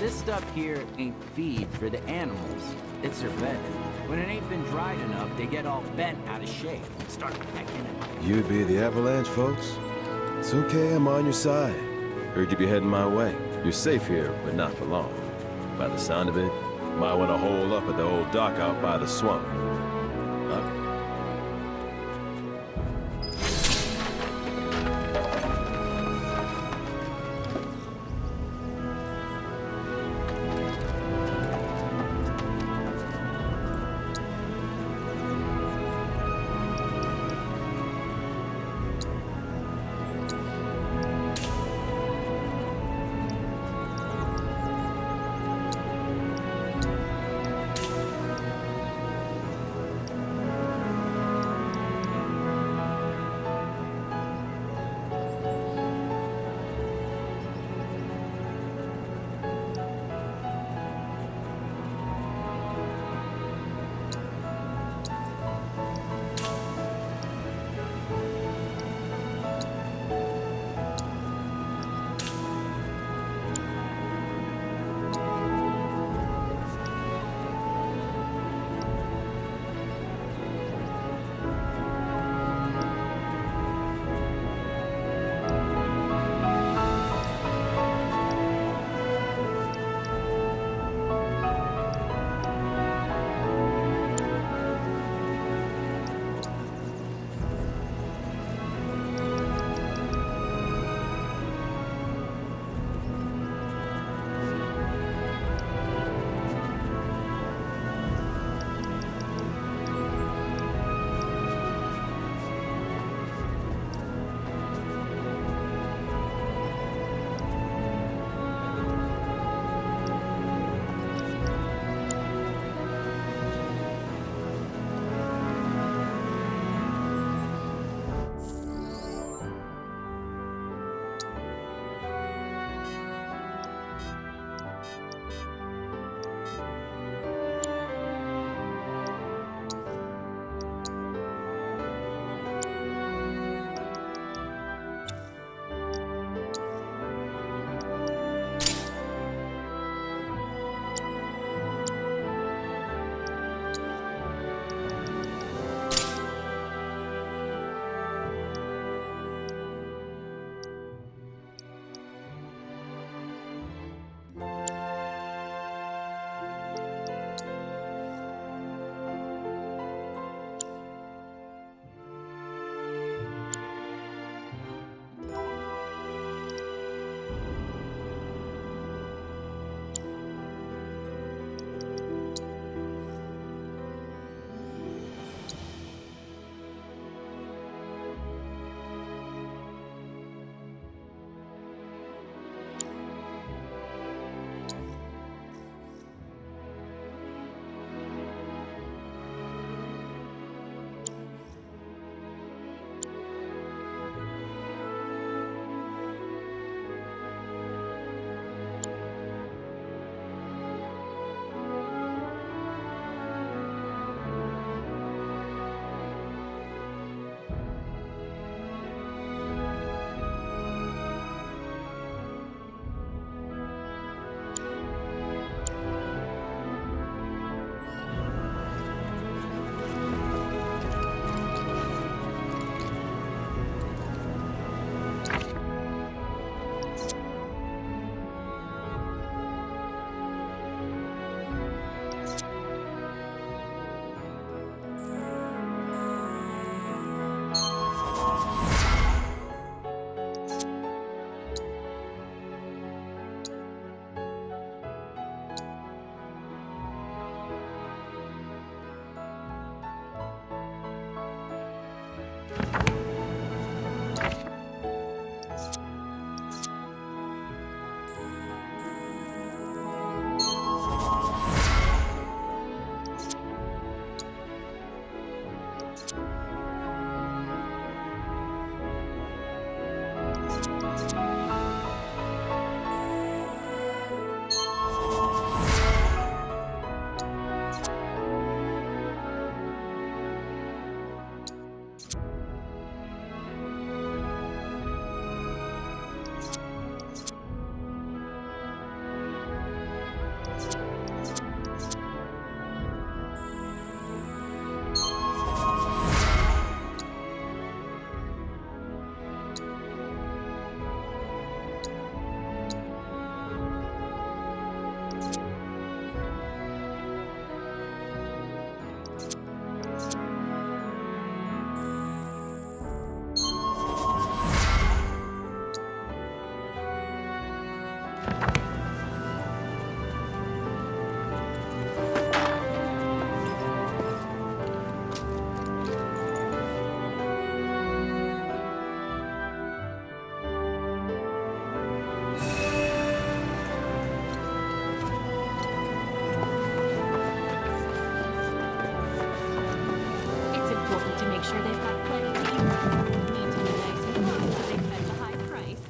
This stuff here ain't feed for the animals. It's their bedding. When it ain't been dried enough, they get all bent out of shape and start pecking at You be the avalanche, folks? It's okay, I'm on your side. Heard you be heading my way. You're safe here, but not for long. By the sound of it, might want to hole up at the old dock out by the swamp. Huh? To make sure they've got plenty to eat. Need to be nice and warm so they fetch a high price.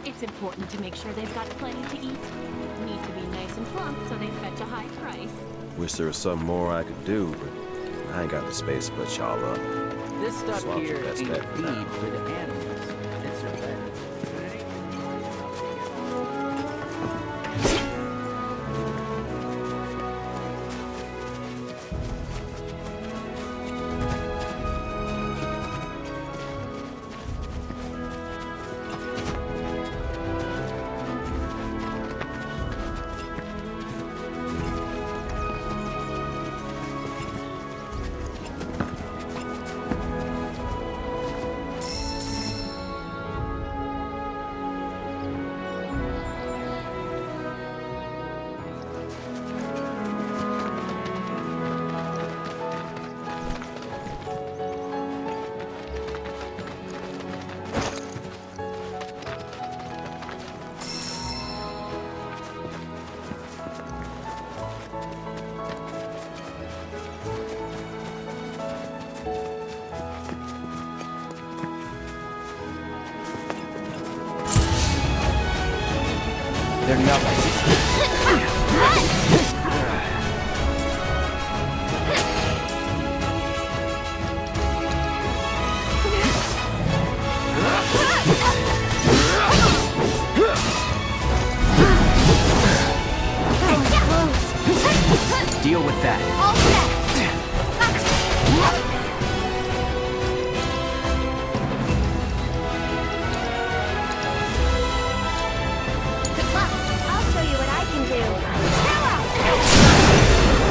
It's important to make sure they've got plenty to eat. Need to be nice and plump so they fetch a high price. Wish there was something more I could do, but I ain't got the space to put y'all up. This stuff Swamp's here the best ain't bet for now. feed for the animals. It's their bed. When it ain't been dry enough, they get all They're nothing. Deal with that. All set. Good luck. I'll show you what I can do.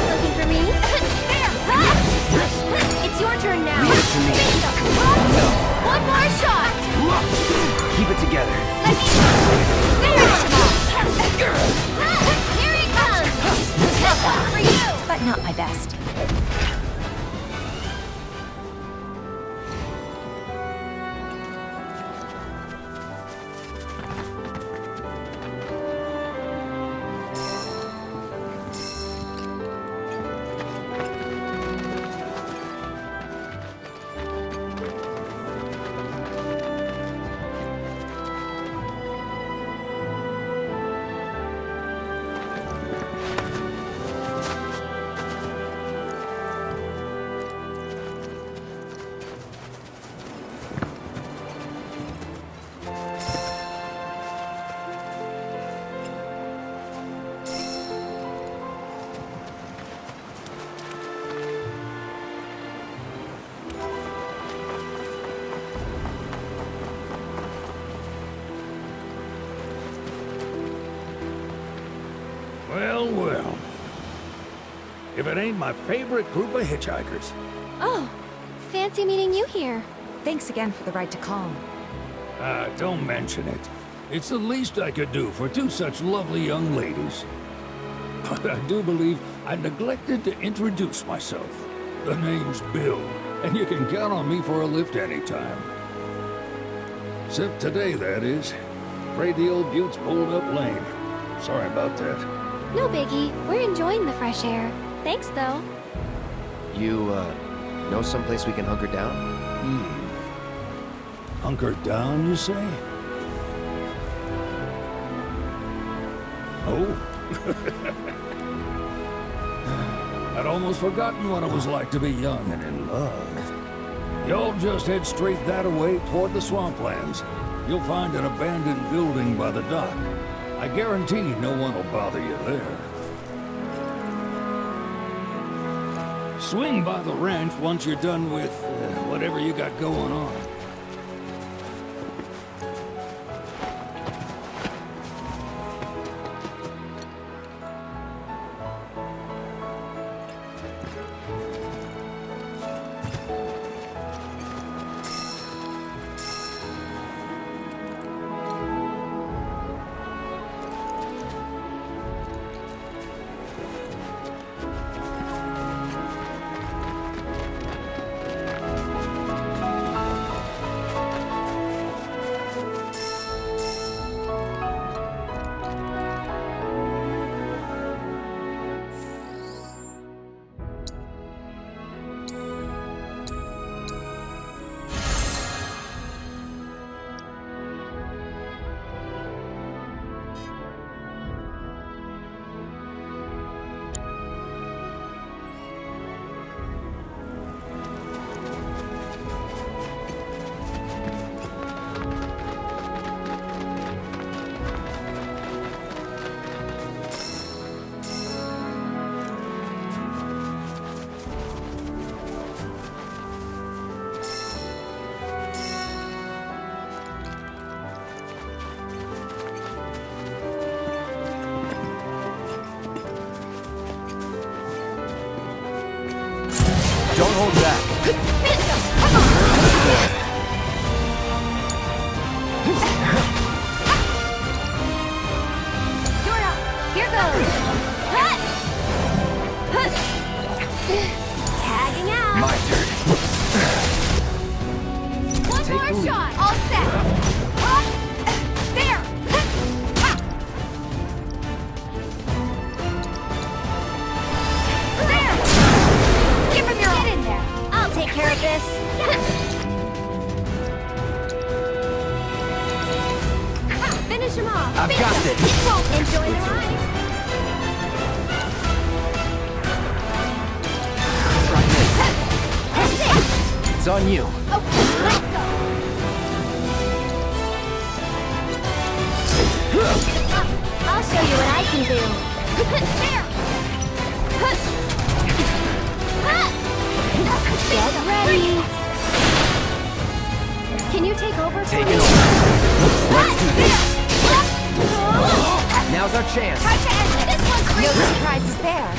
Looking for me? There! It's your turn now. Leave it to me. No. One more shot! Keep it together. Let me... There! Here he comes! This one's for you! But not my best. Well, well. If it ain't my favorite group of hitchhikers. Oh, fancy meeting you here. Thanks again for the ride to Calm. Don't mention it. It's the least I could do for two such lovely young ladies. But I do believe I neglected to introduce myself. The name's Bill, and you can count on me for a lift anytime. Except today, that is. Afraid the old bute's pulled up lame. Sorry about that. No biggie. We're enjoying the fresh air. Thanks, though. You, know someplace we can hunker down? Hunker down, you say? Oh? I'd almost forgotten what it was like to be young and in love. Y'all just head straight that away toward the swamplands. You'll find an abandoned building by the dock. I guarantee no one will bother you there. Swing by the ranch once you're done with whatever you got going on. Don't hold back. You're up. Here goes. Tagging out. My turn. One Take more the lead. shot. All set. There. There. Give him your all. Get in there. I'll take care of this. Finish him off. I've got this. Enjoy the ride. Try this. That's it. It's on you. Okay, let's go. I'll show you what I can do. There. Get ready. Can you take over? Take Tony? it over. Let's do this. Now's our chance. Try to end it. This one's free. No surprises there.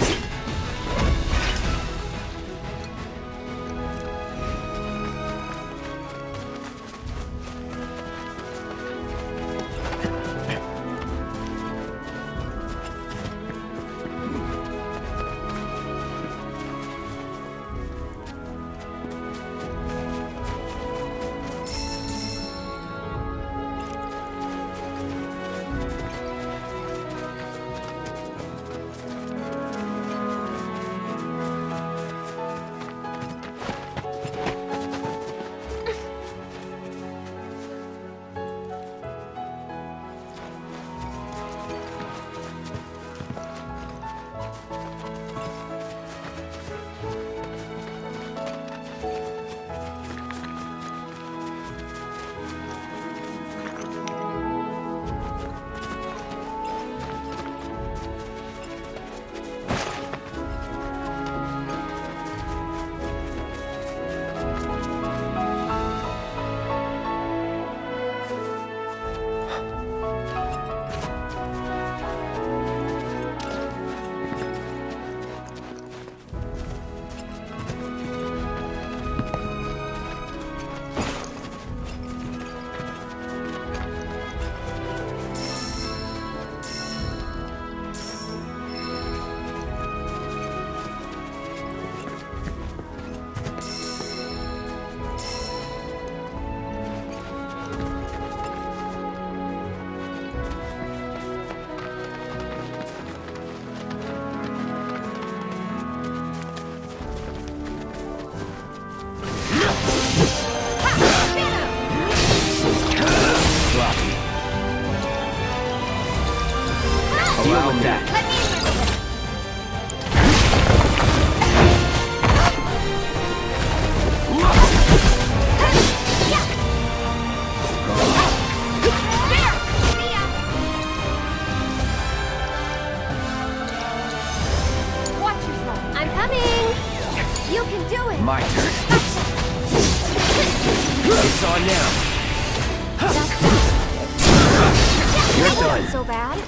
wasn't so bad.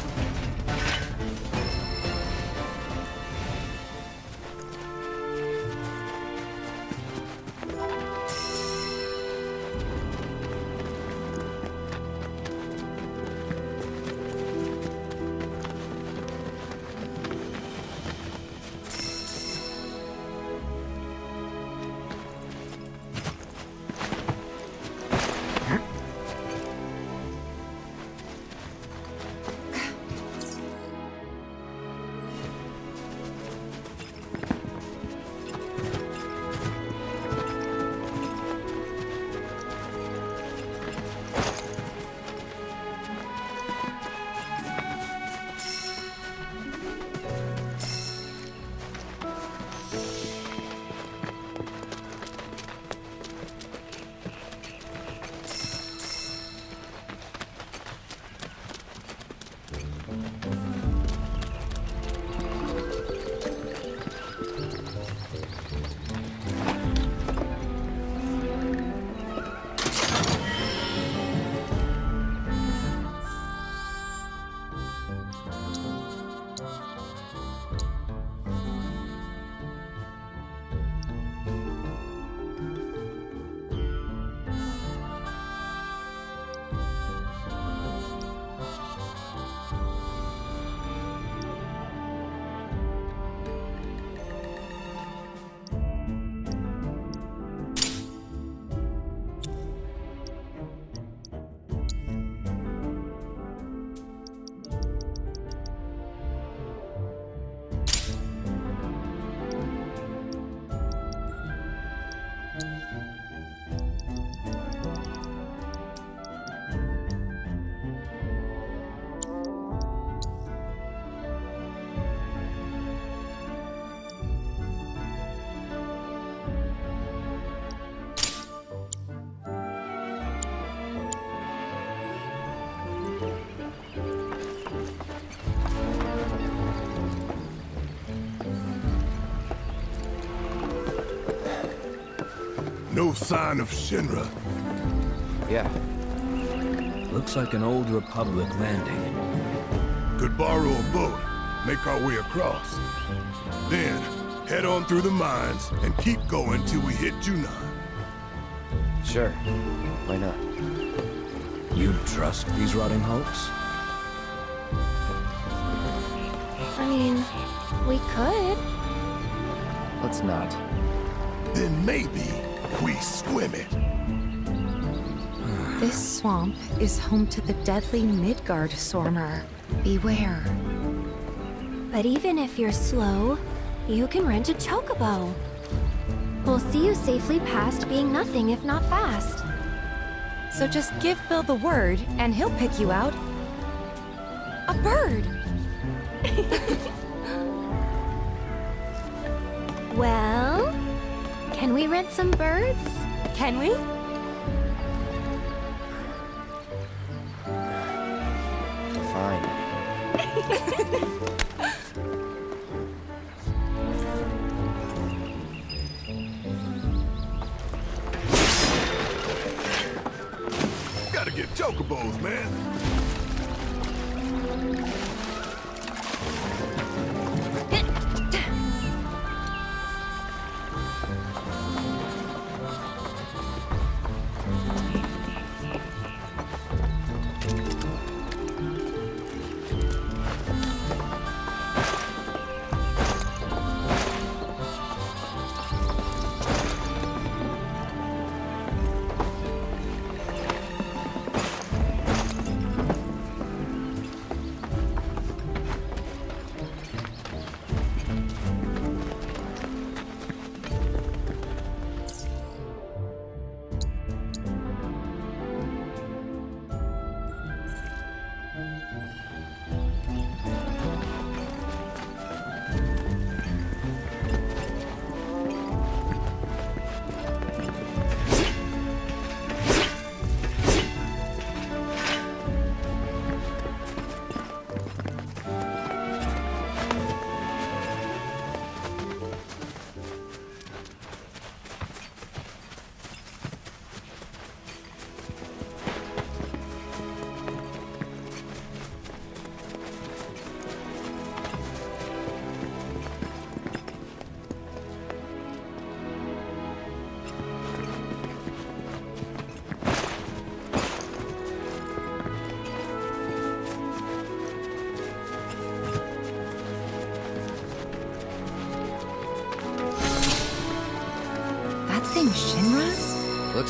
No sign of Shinra. Yeah. Looks like an old Republic landing. Could borrow a boat, make our way across. Then, head on through the mines and keep going till we hit Junon. Sure. Why not? You trust these rotting hulks? I mean, we could. Let's not. Then maybe we swim it. This swamp is home to the deadly Midgard Sormer. Beware. But even if you're slow, you can rent a chocobo. We'll see you safely past being nothing if not fast. So just give Bill the word, and he'll pick you out. A bird! Well, can we rent some birds? Can we? Fine. Gotta get chocobos, man.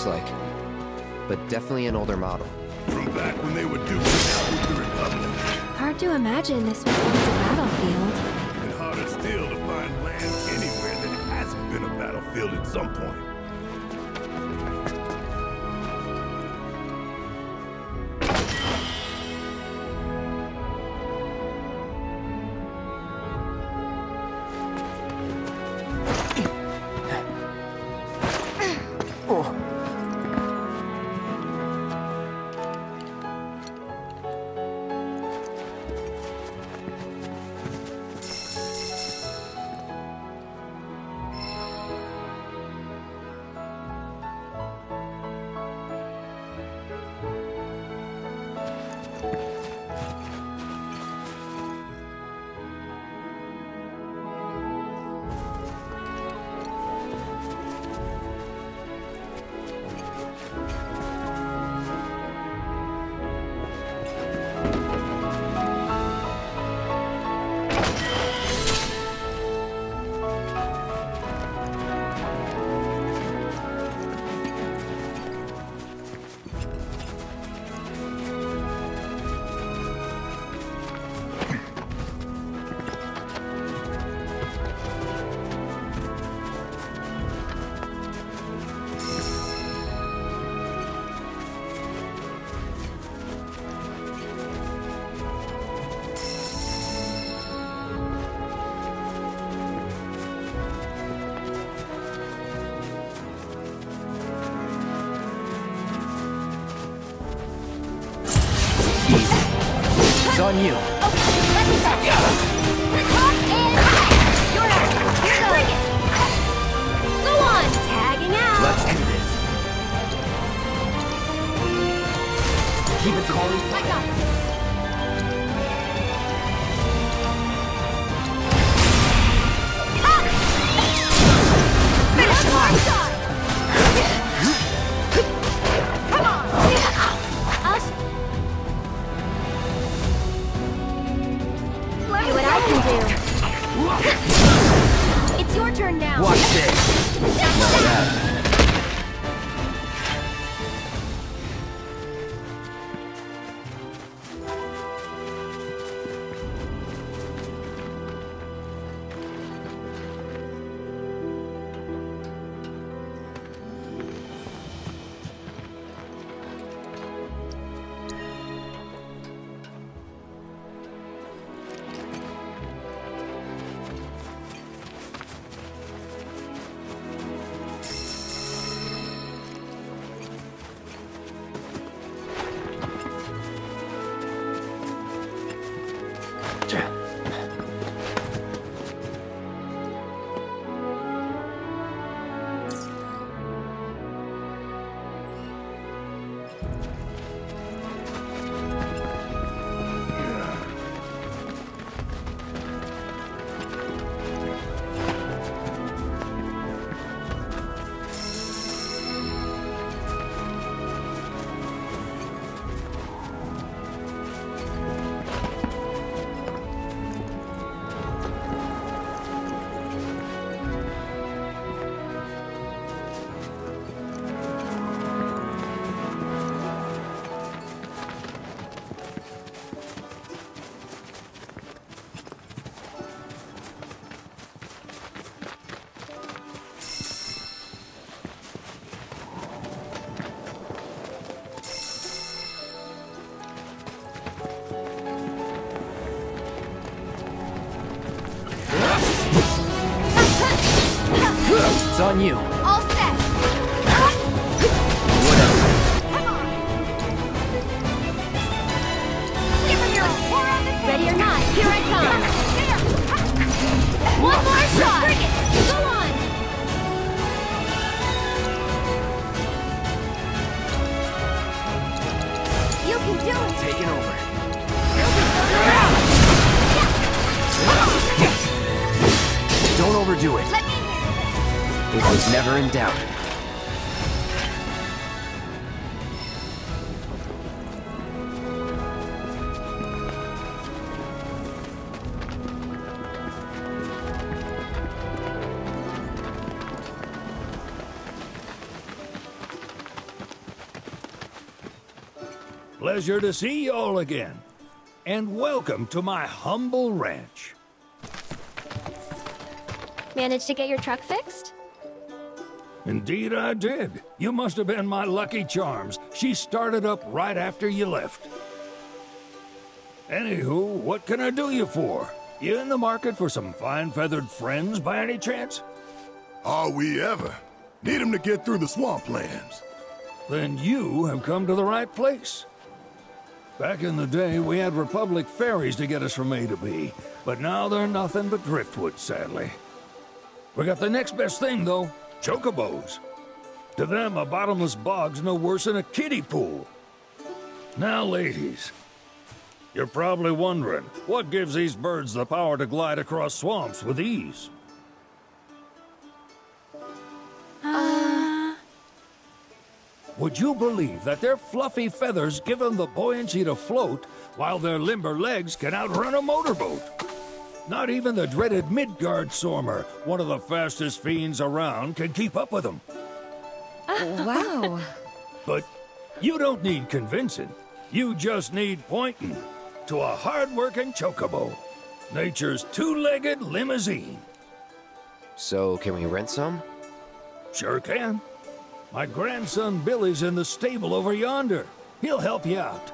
looks like. But definitely an older model. From back when they were duking it out with the Republic. Hard to imagine this was once a battlefield. And harder still to find land anywhere that hasn't been a battlefield at some point. It's on you. Okay, let's go. Hop and you're out. Here goes. Bring it. Go on. Tagging out. Let's do this. Keep it calling. I got this. Finish my shot. Come on. I'll see what I can do. It's your turn now. Watch this. All right. It's on you. All set. Whatever. Come on. Give him your all. Pour on the thing. Ready or not, here I come. One more shot. Bring it. Go on. You can do it. Taking over. Don't overdo it. Let me It was never in doubt. Pleasure to see you all again. And welcome to my humble ranch. Managed to get your truck fixed? Indeed I did. You must have been my lucky charms. She started up right after you left. Anywho, what can I do you for? You in the market for some fine-feathered friends by any chance? Are we ever? Need 'em to get through the swamplands. Then you have come to the right place. Back in the day, we had Republic ferries to get us from A to B, but now they're nothing but driftwood, sadly. We got the next best thing, though, chocobos. To them, a bottomless bog's no worse than a kiddie pool. Now, ladies, you're probably wondering, what gives these birds the power to glide across swamps with ease? Would you believe that their fluffy feathers give them the buoyancy to float, while their limber legs can outrun a motorboat? Not even the dreaded Midgard Stormer, one of the fastest fiends around, can keep up with them. Wow. But you don't need convincing. You just need pointing to a hard-working chocobo. Nature's two-legged limousine. So, can we rent some? Sure can. My grandson Billy's in the stable over yonder. He'll help you out.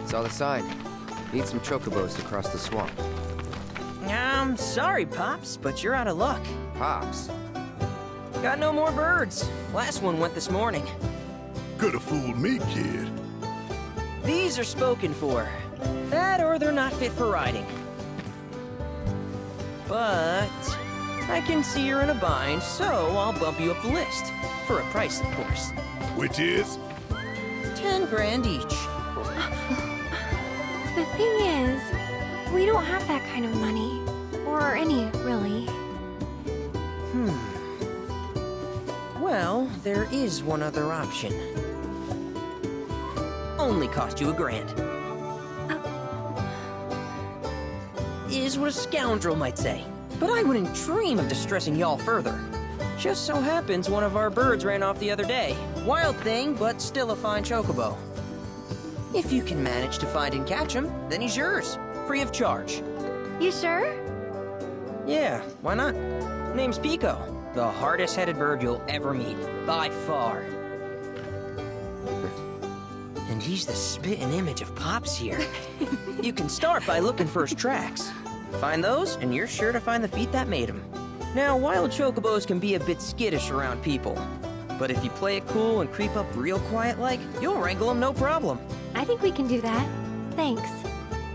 Saw the sign. Need some chocobos to cross the swamp. I'm sorry, Pops, but you're out of luck. Pops. Got no more birds. Last one went this morning. Could've fooled me, kid. These are spoken for. That or they're not fit for riding. But I can see you're in a bind, so I'll bump you up the list. For a price, of course. Which is? 10 grand each. The thing is, we don't have that kind of money. Or any, really. Well, there is one other option. Only cost you $1,000. Is what a scoundrel might say. But I wouldn't dream of distressing y'all further. Just so happens one of our birds ran off the other day. Wild thing, but still a fine chocobo. If you can manage to find and catch him, then he's yours. Free of charge. You sure? Yeah, why not? Name's Piko. The hardest-headed bird you'll ever meet. By far. And he's the spitting image of Pops here. You can start by looking for his tracks. Find those, and you're sure to find the feet that made him. Now, wild chocobos can be a bit skittish around people. But if you play it cool and creep up real quiet-like, you'll wrangle them no problem. I think we can do that. Thanks.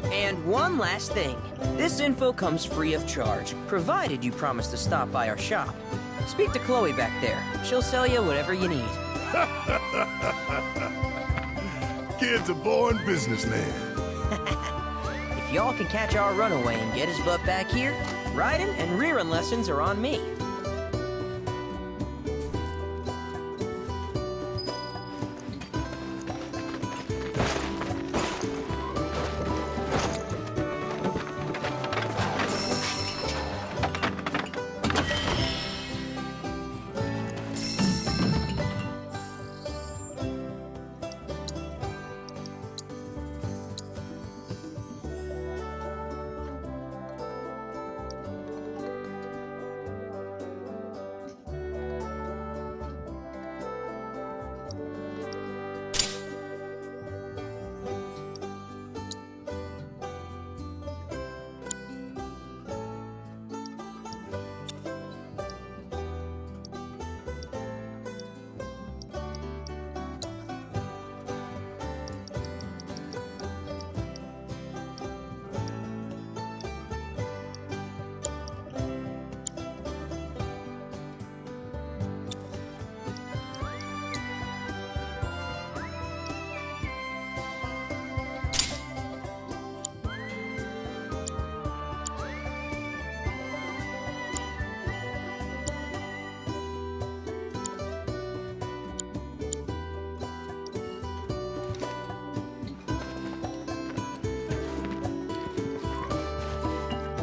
And one last thing. This info comes free of charge, provided you promise to stop by our shop. Speak to Chloe back there. She'll sell you whatever you need. Kid's a born businessman. If y'all can catch our runaway and get his butt back here, riding and rearing lessons are on me.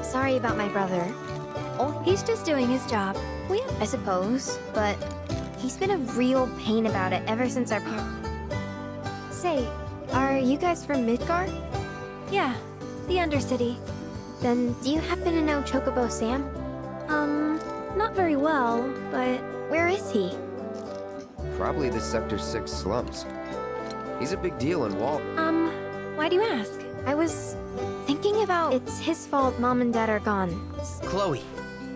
Sorry about my brother. Oh, he's just doing his job. I suppose, but he's been a real pain about it ever since our parents. Say, are you guys from Midgar? Yeah, the Undercity. Then do you happen to know Chocobo Sam? Not very well, but where is he? Probably the Sector 6 slums. He's a big deal in Wall. Why do you ask? I was thinking about it's his fault Mom and Dad are gone. Chloe,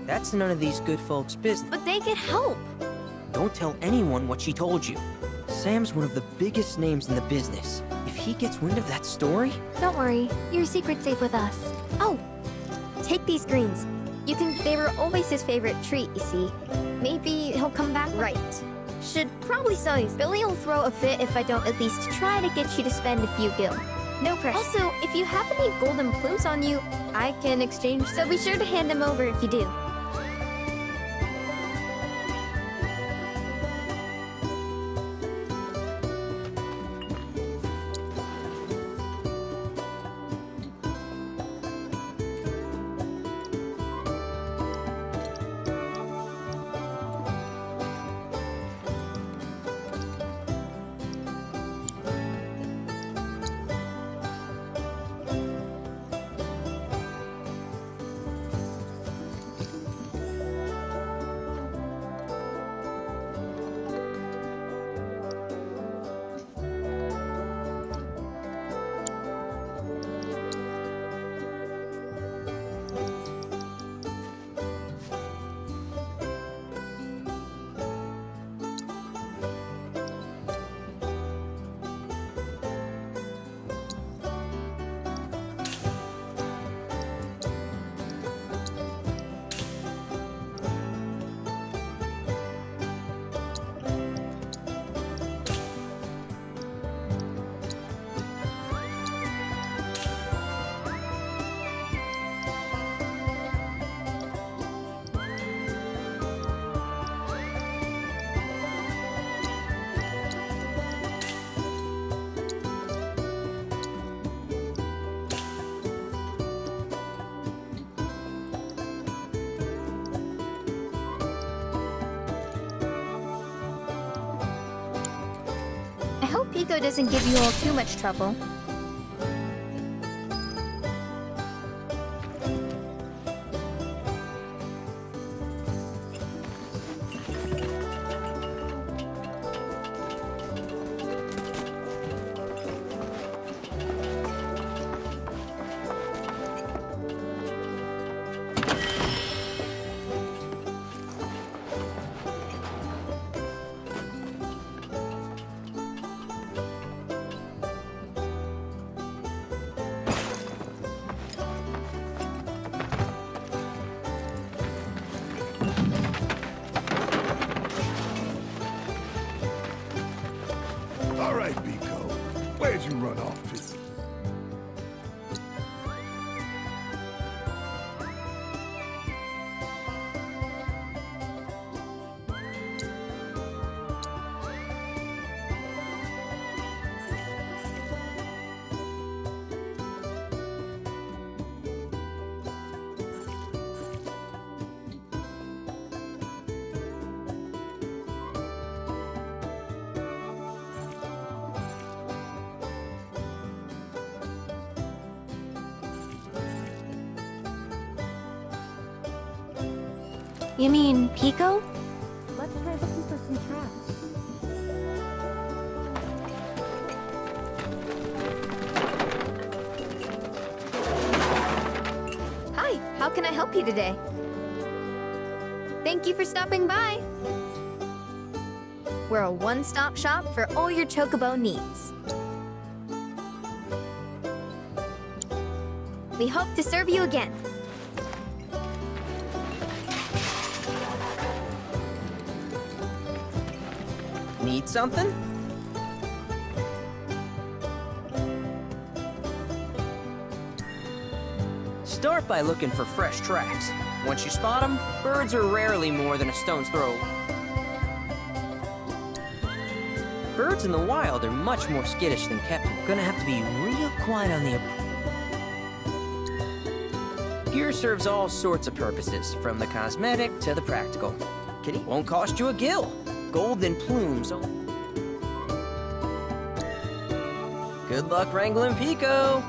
that's none of these good folks' business. But they could help. Don't tell anyone what she told you. Sam's one of the biggest names in the business. If he gets wind of that story... Don't worry, your secret's safe with us. Oh, take these greens. They were always his favorite treat, you see. Maybe he'll come back. Right. Should probably sell these. Billy will throw a fit if I don't at least try to get you to spend a few gil. No pressure. Also, if you have any golden plumes on you, I can exchange, so be sure to hand them over if you do. Piko doesn't give you all too much trouble. All right, Piko. Where'd you run off to? You mean Piko? Let's try looking for some traps. Hi, how can I help you today? Thank you for stopping by. We're a one-stop shop for all your chocobo needs. We hope to serve you again. Need something? Start by looking for fresh tracks. Once you spot them, birds are rarely more than a stone's throw. Birds in the wild are much more skittish than kept. We're gonna have to be real quiet on the... Gear serves all sorts of purposes, from the cosmetic to the practical. Kitty won't cost you a gill. Golden plumes. Good luck wrangling Piko.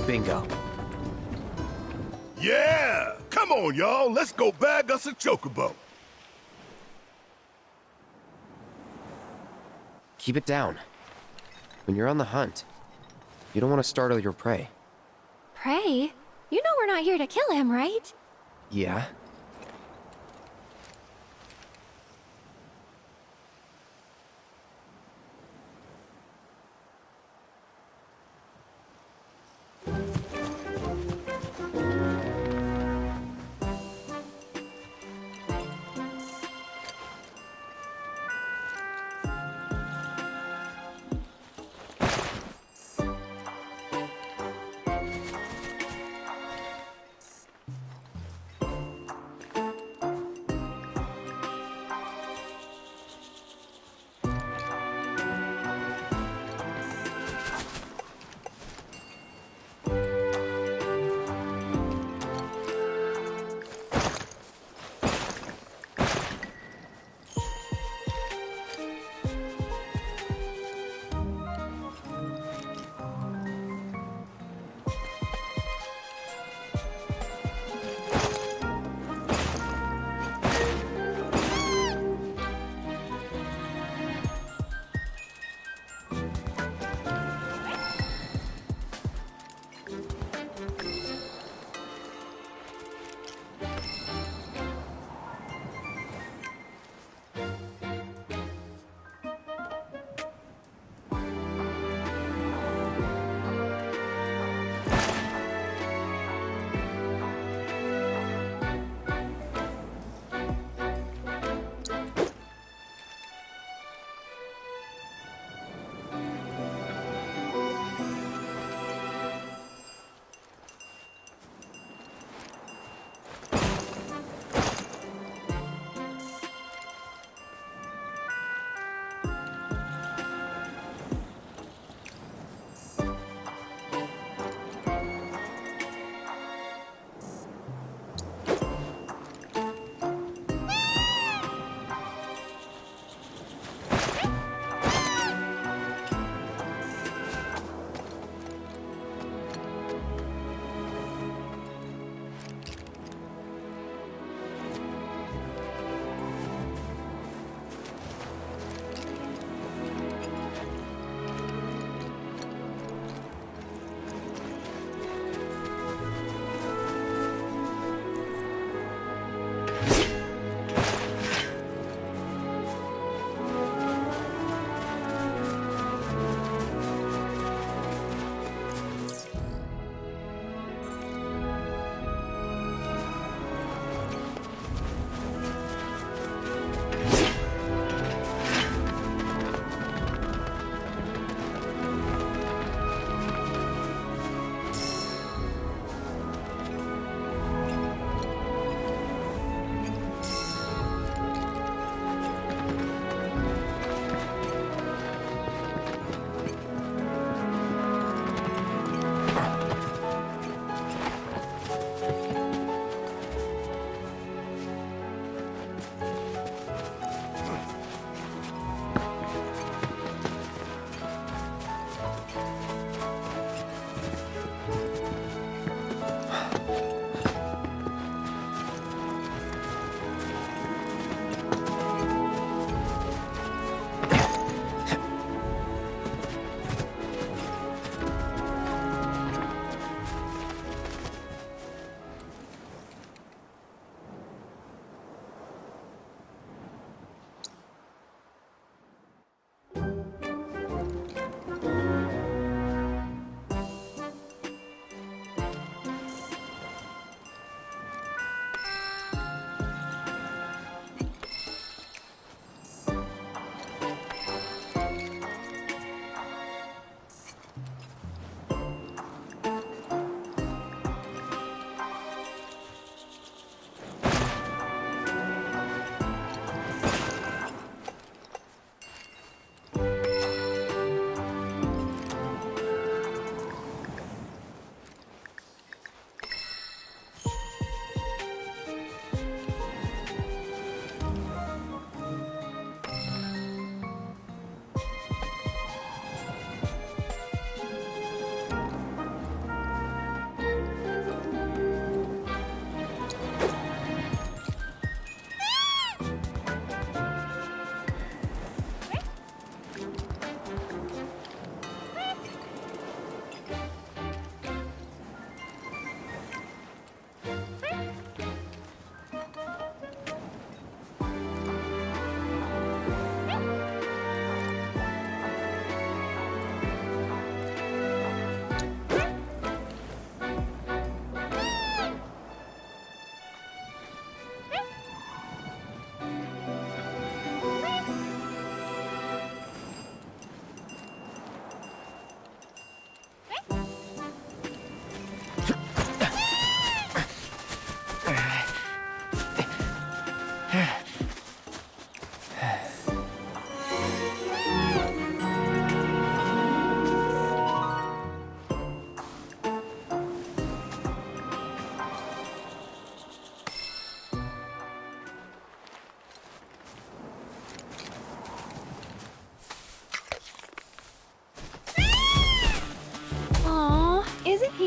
Bingo. Yeah! Come on, y'all. Let's go bag us a chocobo. Keep it down. When you're on the hunt, you don't want to startle your prey. Prey? You know we're not here to kill him, right? Yeah?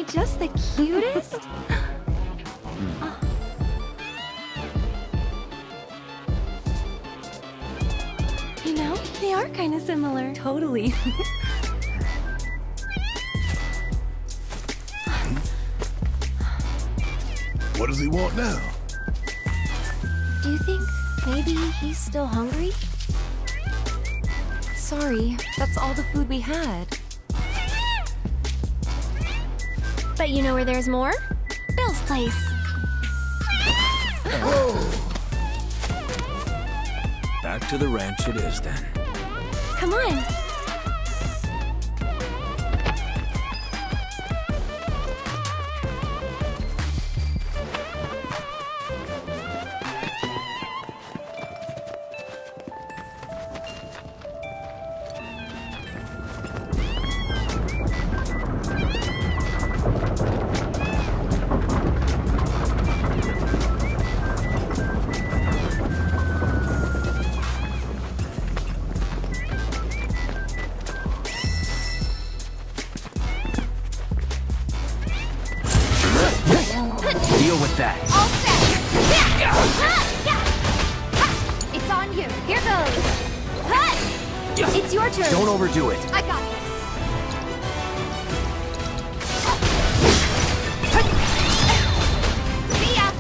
he just the cutest? You know, they are kind of similar. Totally. What does he want now? Do you think maybe he's still hungry? Sorry, that's all the food we had. But you know where there's more? Bill's place. Back to the ranch it is then. Come on. Deal with that. All set. It's on you. Here goes. It's your turn. Don't overdo it. I got this. See ya.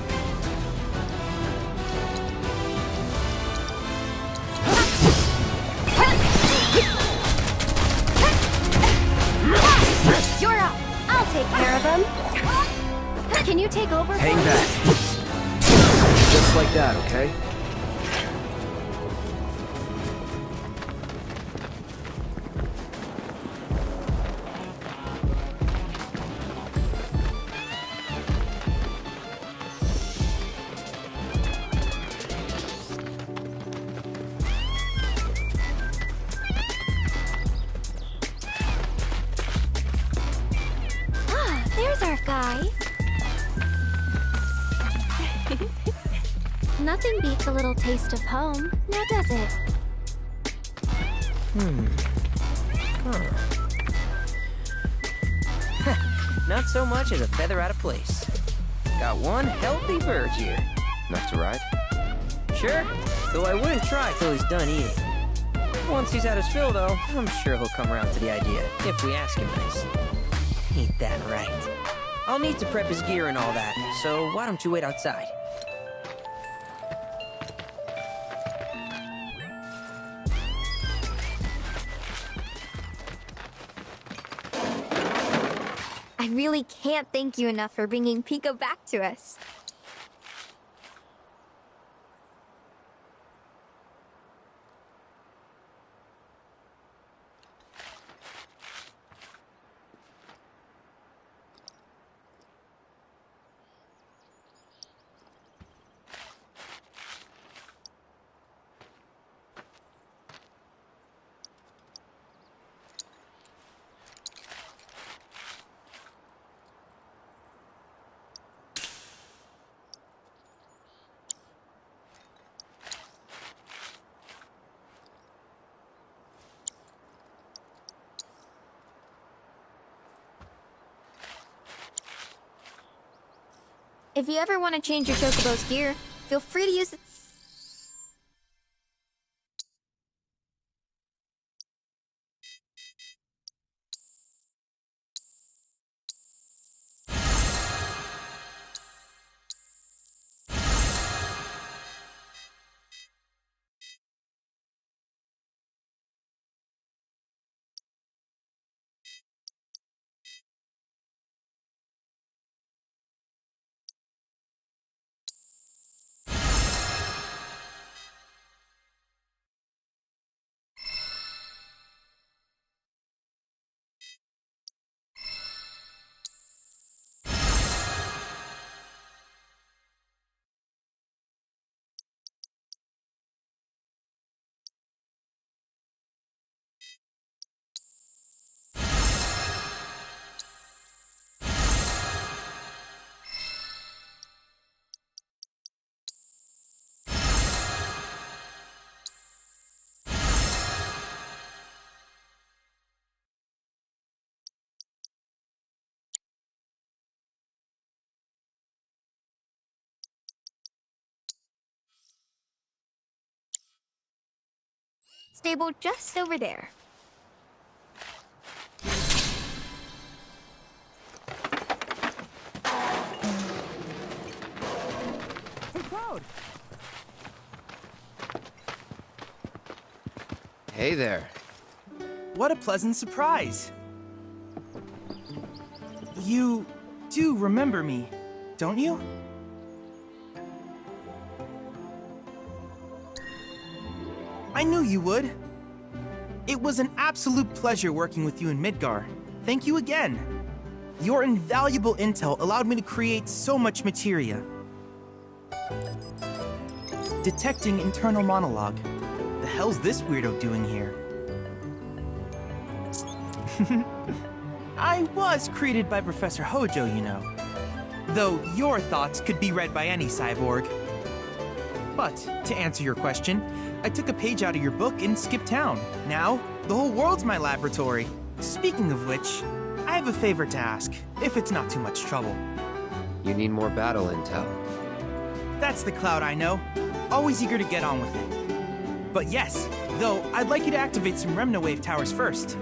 You're up. I'll take care of him. Can you take over? Hang for me? back. Just like that, okay? Ah, there's our guy. Nothing beats a little taste of home, now does it? Not so much as a feather out of place. Got one healthy bird here. Enough to ride? Sure, though I wouldn't try till he's done eating. Once he's had his fill, though, I'm sure he'll come around to the idea, if we ask him nice. Ain't that right? I'll need to prep his gear and all that, so why don't you wait outside? I really can't thank you enough for bringing Piko back to us. If you ever want to change your chocobo's gear, feel free to use it. stable just over there. Hey there. What a pleasant surprise. You do remember me, don't you? I knew you would. It was an absolute pleasure working with you in Midgar. Thank you again. Your invaluable intel allowed me to create so much materia. Detecting internal monologue. The hell's this weirdo doing here? I was created by Professor Hojo, you know. Though your thoughts could be read by any cyborg. But, to answer your question, I took a page out of your book and skipped town. Now, the whole world's my laboratory. Speaking of which, I have a favor to ask, if it's not too much trouble. You need more battle intel. That's the Cloud I know. Always eager to get on with it. But yes, though, I'd like you to activate some Remnawave towers first.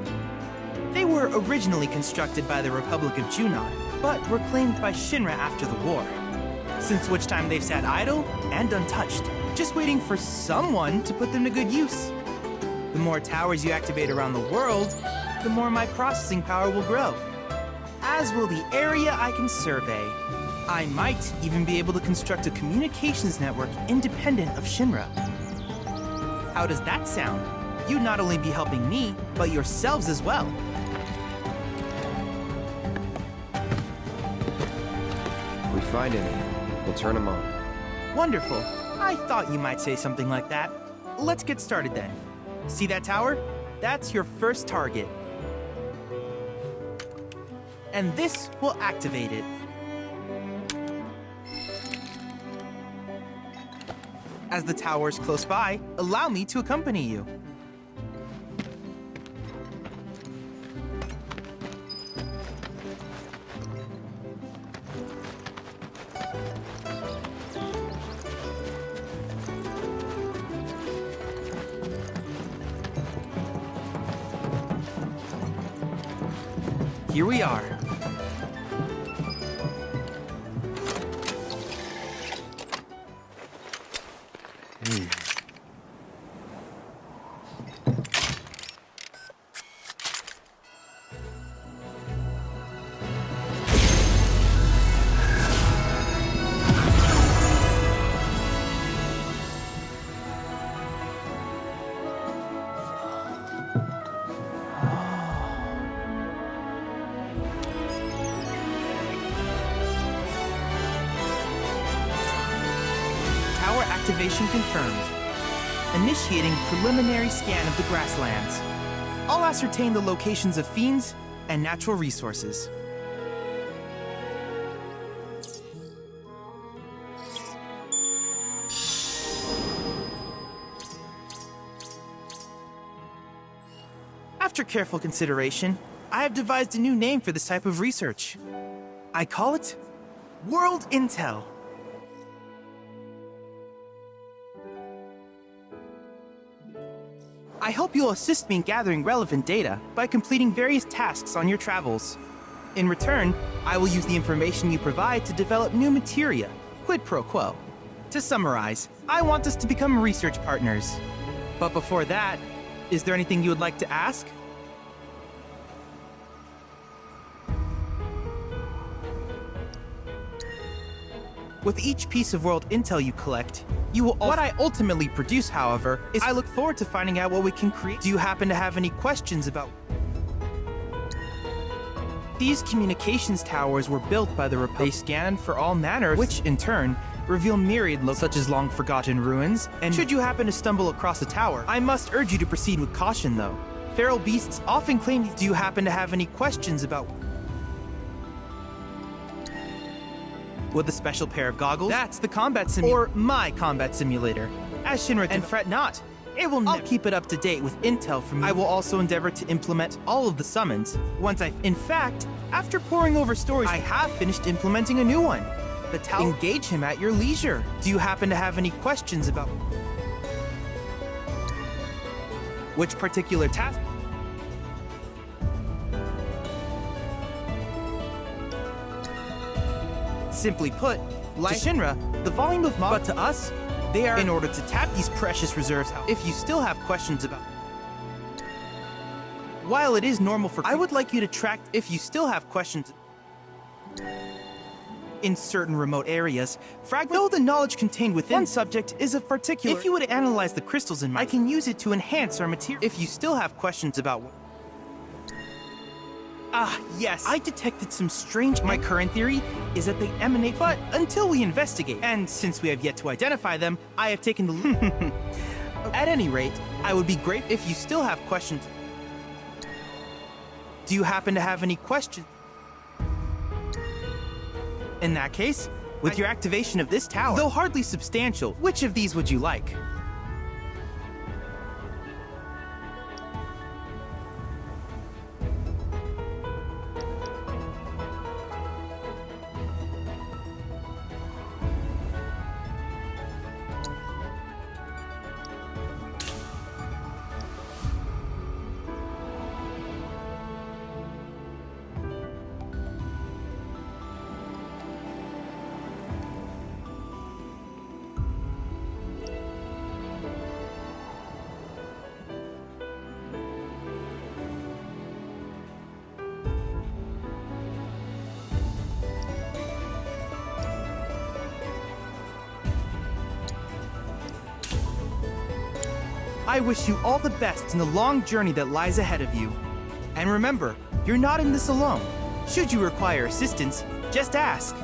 They were originally constructed by the Republic of Junon, but were claimed by Shinra after the war. Since which time they've sat idle and untouched, just waiting for someone to put them to good use. The more towers you activate around the world, the more my processing power will grow. As will the area I can survey. I might even be able to construct a communications network independent of Shinra. How does that sound? You'd not only be helping me, but yourselves as well. If we find any, we'll turn them on. Wonderful. I thought you might say something like that. Let's get started then. See that tower? That's your first target. And this will activate it. As the tower is close by, allow me to accompany you. Here we are. Activation confirmed. Initiating preliminary scan of the grasslands. I'll ascertain the locations of fiends and natural resources. After careful consideration, I have devised a new name for this type of research. I call it World Intel. I hope you'll assist me in gathering relevant data by completing various tasks on your travels. In return, I will use the information you provide to develop new materia, quid pro quo. To summarize, I want us to become research partners. But before that, is there anything you would like to ask? With each piece of world intel you collect, you will what I ultimately produce, however, is I look forward to finding out what we can create. Do you happen to have any questions about... These communications towers were built by the Republic. They scan for all manner, which in turn reveal myriad looks such as long-forgotten ruins, and should you happen to stumble across a tower, I must urge you to proceed with caution though. Feral beasts often claim... Do you happen to have any questions about... With a special pair of goggles? That's the combat simulator. Or my combat simulator. As Shinra and fret not. I'll keep it up to date with intel from you. I will also endeavor to implement all of the summons. In fact, after poring over stories, I have finished implementing a new one. The tower. Engage him at your leisure. Do you happen to have any questions about... which particular task. Simply put, like to Shinra, the volume of but to us, they are in order to tap these precious reserves. If you still have questions about, while it is normal for, I would like you to track if you still have questions. In certain remote areas, though the knowledge contained within one subject is of particular. If you would analyze the crystals in my, I can use it to enhance our material. If you still have questions about what. Ah, yes, I detected some strange. My current theory is that they emanate, but until we investigate, and since we have yet to identify them, I have taken the. At any rate, I would be grateful if you still have questions. Do you happen to have any questions? In that case, with your activation of this tower, though hardly substantial, which of these would you like? I wish you all the best in the long journey that lies ahead of you. And remember, you're not in this alone. Should you require assistance, just ask.